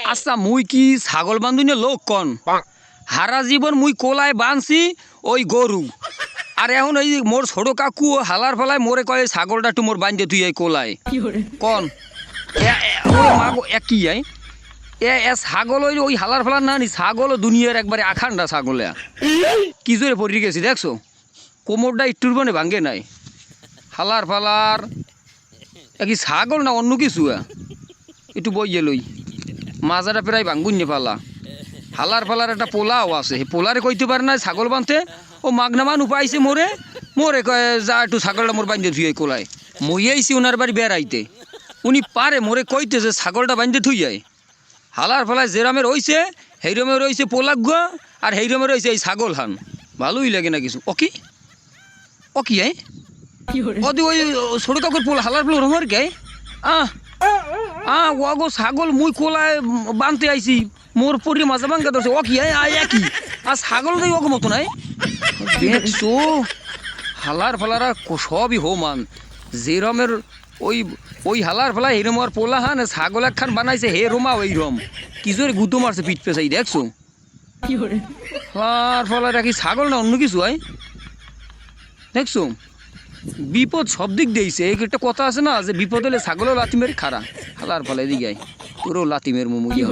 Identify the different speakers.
Speaker 1: আচ্ছা মুই কি ছাগল বান্ধুনে লোক কন হারা জীবন মুই কোলায় বাঁধছি ওই গরু আর এখন এই মোর ছোট কাকু হালার ফলায় মোরে কয় ছাগলটা একটু মোর বাঁধতে তুই এই কোলায় কন একই ছাগল ওই হালার ফলার না নি ছাগল দুনিয়ার একবারে আখান্ডা ছাগলে কি জোরে পড়ে গেছি দেখছো কোমরটা একটুর মানে ভাঙ্গে নাই হালার ফালার কি ছাগল না অন্য কিছু একটু বইয়ে লই মাজাটা প্রায় ভাঙ্গুন পালা হালার ফালার একটা পোলাও আছে সেই পোলারে কইতে পারে না ছাগল বাঁধতে ও মাগনামান উপাইছে মোরে মোরে কয় যা একটু ছাগলটা মোর বাঁধতে থুই কোলায় মই আইছি ওনার বাড়ি বেড়াইতে উনি পারে মোরে কইতে যে ছাগলটা বাঁধতে থুই যায় হালার ফালায় যেরামের হইছে সেইরমের রয়েছে পোলাক গুয়া আর সেইরমের রয়েছে এই ছাগল হান ভালোই লাগে না কিছু ওকি ওকি ওদি ওই ছোট কাকুর পোলা হালার পোলা রমের কে ওগো ছাগল মুই কোলায় বাঁধতে আইছি মোর পরি মাঝে ভাঙ্গা ধরছে ও কি একই আর ছাগল দেই ওগো মতো নাই দেখছো হালার ফালারা সবই হোমান যেরমের ওই ওই হালার ফালা এরম আর পোলা হান ছাগল একখান বানাইছে হে রোমা ওই রম কি জোরে গুতো মারছে পিঠ পেছাই দেখছো হালার ফালা রাখি ছাগল না অন্য কিছু দেখছো বিপদ সব দিক দিয়েছে এই একটা কথা আছে না যে বিপদ হলে ছাগলও লাথি মেরে খারা হালার ফালা এদিকে তোরও লাথি মের মুমুই